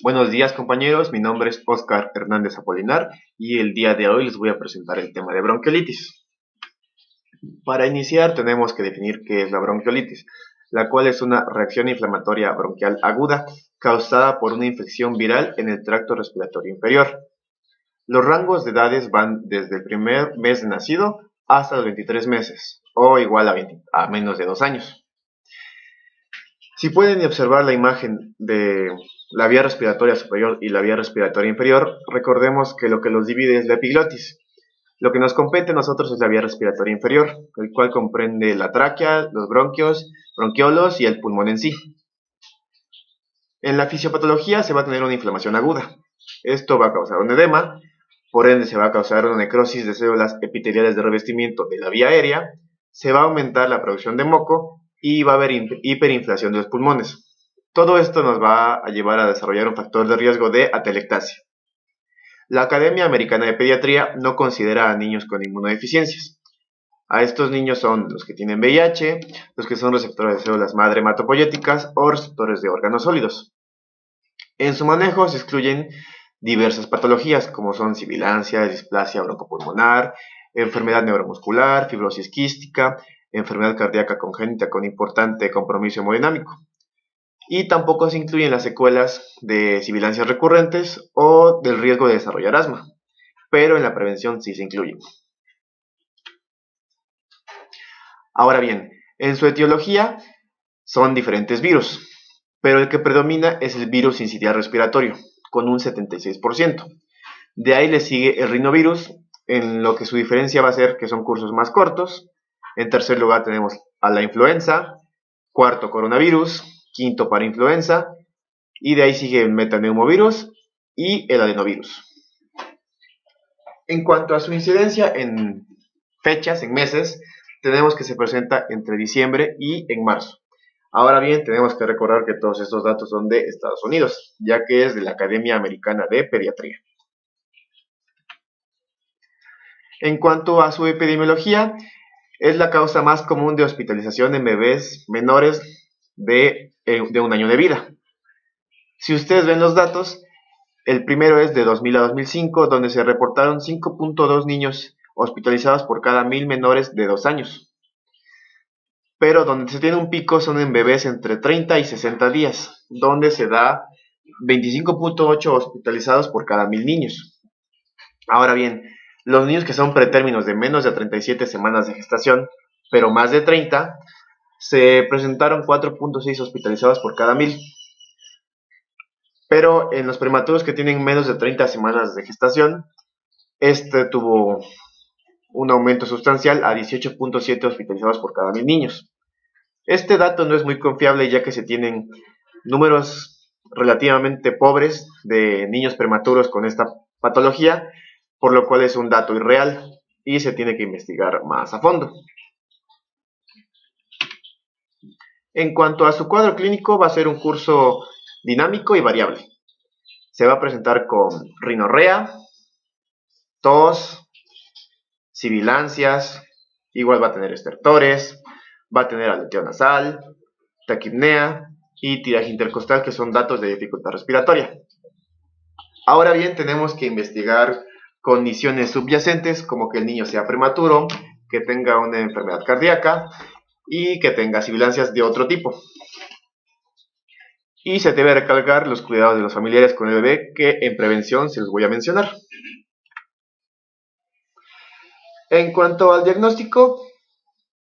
Buenos días compañeros, mi nombre es Óscar Hernández Apolinar y el día de hoy les voy a presentar el tema de bronquiolitis. Para iniciar tenemos que definir qué es la bronquiolitis, la cual es una reacción inflamatoria bronquial aguda causada por una infección viral en el tracto respiratorio inferior. Los rangos de edades van desde el primer mes de nacido hasta los 23 meses, o igual a menos de 2 años. Si pueden observar la imagen de la vía respiratoria superior y la vía respiratoria inferior, recordemos que lo que los divide es la epiglotis. Lo que nos compete a nosotros es la vía respiratoria inferior, el cual comprende la tráquea, los bronquios, bronquiolos y el pulmón en sí. En la fisiopatología se va a tener una inflamación aguda. Esto va a causar un edema, por ende se va a causar una necrosis de células epiteliales de revestimiento de la vía aérea, se va a aumentar la producción de moco y va a haber hiperinflación de los pulmones. Todo esto nos va a llevar a desarrollar un factor de riesgo de atelectasia. La Academia Americana de Pediatría no considera a niños con inmunodeficiencias. A estos niños son los que tienen VIH, los que son receptores de células madre hematopoyéticas o receptores de órganos sólidos. En su manejo se excluyen diversas patologías como son sibilancia, displasia broncopulmonar, enfermedad neuromuscular, fibrosis quística, enfermedad cardíaca congénita con importante compromiso hemodinámico. Y tampoco se incluyen las secuelas de sibilancias recurrentes o del riesgo de desarrollar asma, pero en la prevención sí se incluyen. Ahora bien, en su etiología son diferentes virus, pero el que predomina es el virus sincitial respiratorio, con un 76%. De ahí le sigue el rinovirus, en lo que su diferencia va a ser que son cursos más cortos. En tercer lugar tenemos a la influenza, cuarto coronavirus, quinto parainfluenza, y de ahí sigue el metaneumovirus y el adenovirus. En cuanto a su incidencia en fechas, en meses, tenemos que se presenta entre diciembre y en marzo. Ahora bien, tenemos que recordar que todos estos datos son de Estados Unidos, ya que es de la Academia Americana de Pediatría. En cuanto a su epidemiología, es la causa más común de hospitalización en bebés menores de 1 año de vida. Si ustedes ven los datos, el primero es de 2000 a 2005, donde se reportaron 5.2 niños hospitalizados por cada 1000 menores de 2 años. Pero donde se tiene un pico son en bebés entre 30 y 60 días, donde se da 25.8 hospitalizados por cada 1000 niños. Ahora bien, los niños que son pretérminos de menos de 37 semanas de gestación, pero más de 30, se presentaron 4.6 hospitalizados por cada 1000. Pero en los prematuros que tienen menos de 30 semanas de gestación, este tuvo un aumento sustancial a 18.7 hospitalizados por cada 1000 niños. Este dato no es muy confiable ya que se tienen números relativamente pobres de niños prematuros con esta patología, por lo cual es un dato irreal y se tiene que investigar más a fondo. En cuanto a su cuadro clínico, va a ser un curso dinámico y variable. Se va a presentar con rinorrea, tos, sibilancias, igual va a tener estertores, va a tener aleteo nasal, taquipnea y tiraje intercostal, que son datos de dificultad respiratoria. Ahora bien, tenemos que investigar condiciones subyacentes como que el niño sea prematuro, que tenga una enfermedad cardíaca y que tenga sibilancias de otro tipo. Y se debe recalcar los cuidados de los familiares con el bebé, que en prevención se los voy a mencionar. En cuanto al diagnóstico,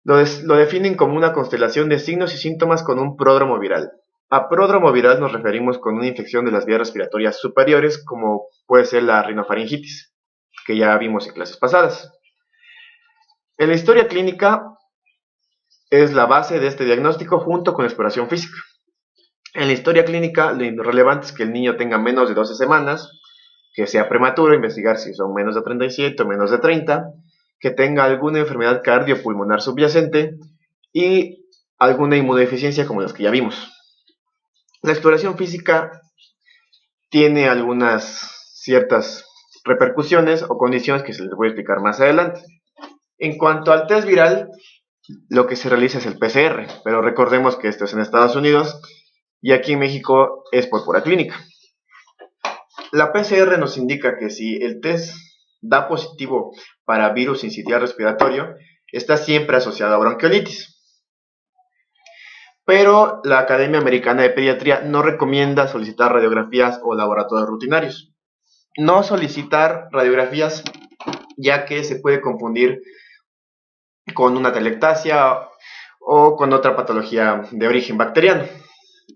lo definen como una constelación de signos y síntomas con un pródromo viral. A pródromo viral nos referimos con una infección de las vías respiratorias superiores, como puede ser la rinofaringitis, que ya vimos en clases pasadas. En la historia clínica es la base de este diagnóstico junto con la exploración física. En la historia clínica, lo relevante es que el niño tenga menos de 12 semanas, que sea prematuro, investigar si son menos de 37 o menos de 30, que tenga alguna enfermedad cardiopulmonar subyacente y alguna inmunodeficiencia como las que ya vimos. La exploración física tiene algunas ciertas repercusiones o condiciones que se les voy a explicar más adelante. En cuanto al test viral, lo que se realiza es el PCR, pero recordemos que esto es en Estados Unidos y aquí en México es por pura clínica. La PCR nos indica que si el test da positivo para virus sincitial respiratorio, está siempre asociado a bronquiolitis. Pero la Academia Americana de Pediatría no recomienda solicitar radiografías o laboratorios rutinarios. No solicitar radiografías ya que se puede confundir con una atelectasia o con otra patología de origen bacteriano.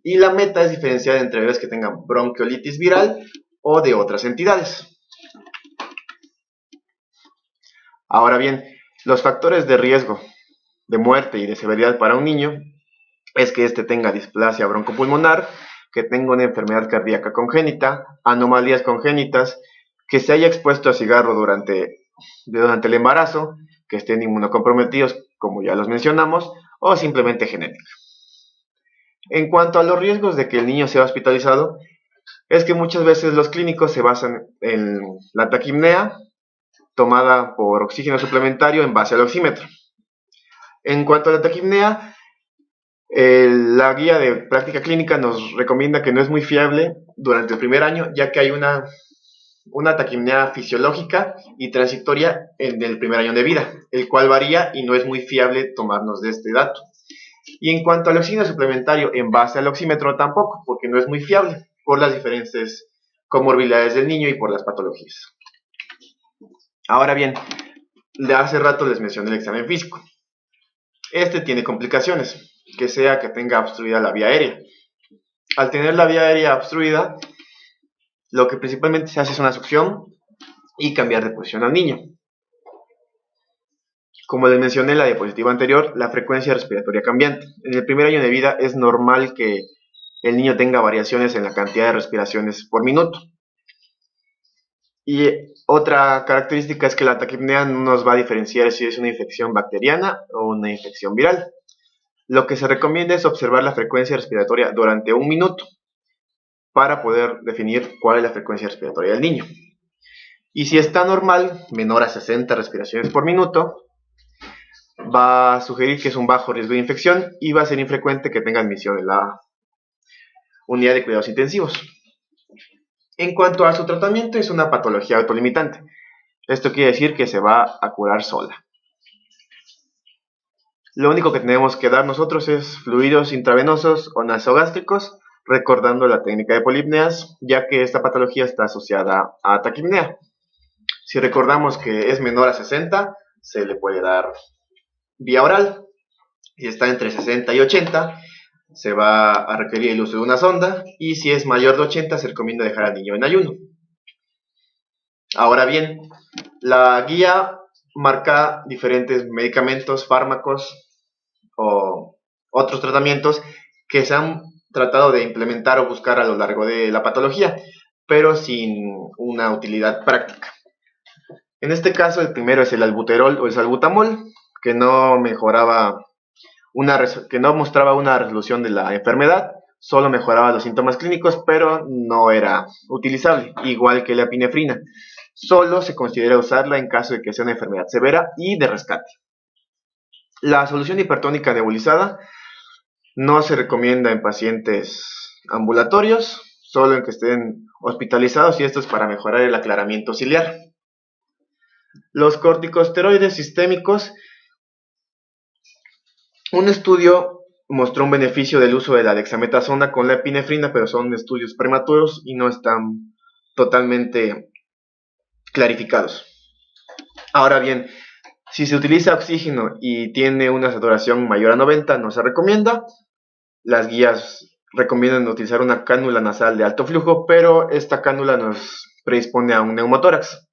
Y la meta es diferenciar entre bebés que tengan bronquiolitis viral o de otras entidades. Ahora bien, los factores de riesgo de muerte y de severidad para un niño es que éste tenga displasia broncopulmonar, que tenga una enfermedad cardíaca congénita, anomalías congénitas, que se haya expuesto a cigarro durante el embarazo, que estén inmunocomprometidos, como ya los mencionamos, o simplemente genética. En cuanto a los riesgos de que el niño sea hospitalizado, es que muchas veces los clínicos se basan en la taquipnea tomada por oxígeno suplementario en base al oxímetro. En cuanto a la taquipnea, la guía de práctica clínica nos recomienda que no es muy fiable durante el primer año, ya que hay una taquipnea fisiológica y transitoria en el primer año de vida, el cual varía y no es muy fiable tomarnos de este dato. Y en cuanto al oxígeno suplementario en base al oxímetro tampoco, porque no es muy fiable por las diferentes comorbilidades del niño y por las patologías. Ahora bien, de hace rato les mencioné el examen físico. Este tiene complicaciones, que sea que tenga obstruida la vía aérea. Al tener la vía aérea obstruida, lo que principalmente se hace es una succión y cambiar de posición al niño. Como les mencioné en la diapositiva anterior, la frecuencia respiratoria cambiante. En el primer año de vida es normal que el niño tenga variaciones en la cantidad de respiraciones por minuto. Y otra característica es que la taquipnea no nos va a diferenciar si es una infección bacteriana o una infección viral. Lo que se recomienda es observar la frecuencia respiratoria durante un minuto para poder definir cuál es la frecuencia respiratoria del niño. Y si está normal, menor a 60 respiraciones por minuto, va a sugerir que es un bajo riesgo de infección y va a ser infrecuente que tenga admisión en la unidad de cuidados intensivos. En cuanto a su tratamiento, es una patología autolimitante. Esto quiere decir que se va a curar sola. Lo único que tenemos que dar nosotros es fluidos intravenosos o nasogástricos, recordando la técnica de polipneas, ya que esta patología está asociada a taquipnea. Si recordamos que es menor a 60, se le puede dar vía oral. Si está entre 60 y 80, se va a requerir el uso de una sonda. Y si es mayor de 80, se recomienda dejar al niño en ayuno. Ahora bien, la guía marca diferentes medicamentos, fármacos o otros tratamientos que se han tratado de implementar o buscar a lo largo de la patología, pero sin una utilidad práctica. En este caso, el primero es el albuterol o el salbutamol, que no mostraba una resolución de la enfermedad, solo mejoraba los síntomas clínicos, pero no era utilizable, igual que la epinefrina. Solo se considera usarla en caso de que sea una enfermedad severa y de rescate. La solución hipertónica nebulizada no se recomienda en pacientes ambulatorios, solo en que estén hospitalizados, y esto es para mejorar el aclaramiento ciliar. Los corticosteroides sistémicos. Un estudio mostró un beneficio del uso de la dexametasona con la epinefrina, pero son estudios prematuros y no están totalmente clarificados. Ahora bien, si se utiliza oxígeno y tiene una saturación mayor a 90, no se recomienda. Las guías recomiendan utilizar una cánula nasal de alto flujo, pero esta cánula nos predispone a un neumotórax.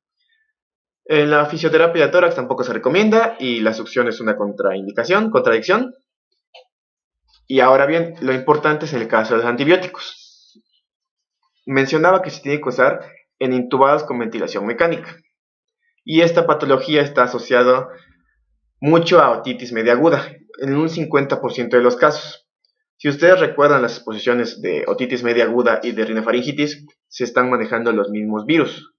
En la fisioterapia de tórax tampoco se recomienda y la succión es una contradicción. Y ahora bien, lo importante es el caso de los antibióticos. Mencionaba que se tiene que usar en intubados con ventilación mecánica. Y esta patología está asociada mucho a otitis media aguda, en un 50% de los casos. Si ustedes recuerdan las exposiciones de otitis media aguda y de rinofaringitis, se están manejando los mismos virus.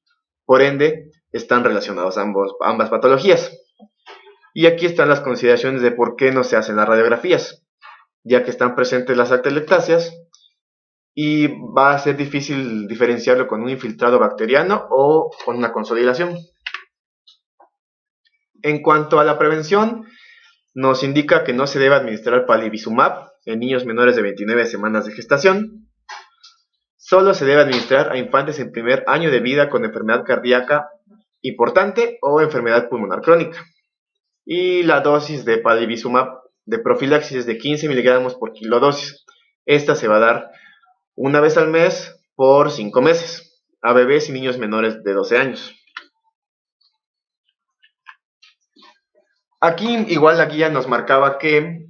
Por ende, están relacionados ambas patologías. Y aquí están las consideraciones de por qué no se hacen las radiografías, ya que están presentes las atelectasias y va a ser difícil diferenciarlo con un infiltrado bacteriano o con una consolidación. En cuanto a la prevención, nos indica que no se debe administrar palivizumab en niños menores de 29 semanas de gestación. Solo se debe administrar a infantes en primer año de vida con enfermedad cardíaca importante o enfermedad pulmonar crónica. Y la dosis de palivizumab de profilaxis es de 15 miligramos por kilodosis. Esta se va a dar una vez al mes por 5 meses a bebés y niños menores de 12 años. Aquí igual la guía nos marcaba que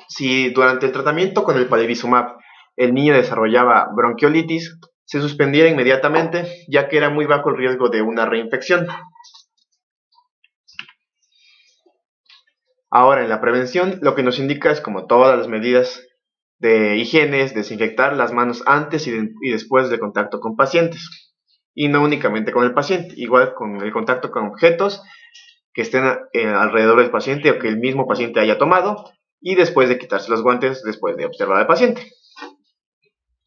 si durante el tratamiento con el palivizumab el niño desarrollaba bronquiolitis, se suspendiera inmediatamente, ya que era muy bajo el riesgo de una reinfección. Ahora, en la prevención, lo que nos indica es, como todas las medidas de higiene, es desinfectar las manos antes y después del contacto con pacientes. Y no únicamente con el paciente, igual con el contacto con objetos que estén alrededor del paciente o que el mismo paciente haya tomado, y después de quitarse los guantes después de observar al paciente.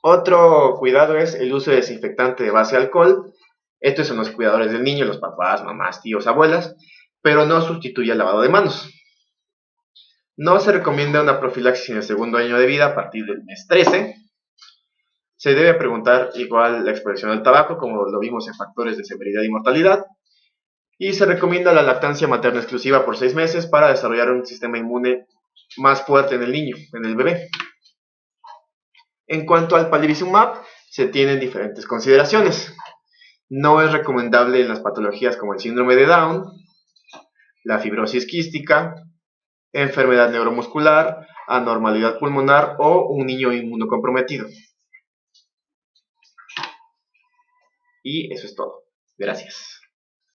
Otro cuidado es el uso de desinfectante de base alcohol. Estos son los cuidadores del niño, los papás, mamás, tíos, abuelas, pero no sustituye el lavado de manos. No se recomienda una profilaxis en el segundo año de vida a partir del mes 13. Se debe preguntar igual la exposición al tabaco, como lo vimos en factores de severidad y mortalidad. Y se recomienda la lactancia materna exclusiva por 6 meses para desarrollar un sistema inmune más fuerte en el niño, en el bebé. En cuanto al palivizumab, se tienen diferentes consideraciones. No es recomendable en las patologías como el síndrome de Down, la fibrosis quística, enfermedad neuromuscular, anormalidad pulmonar o un niño inmunocomprometido. Y eso es todo. Gracias.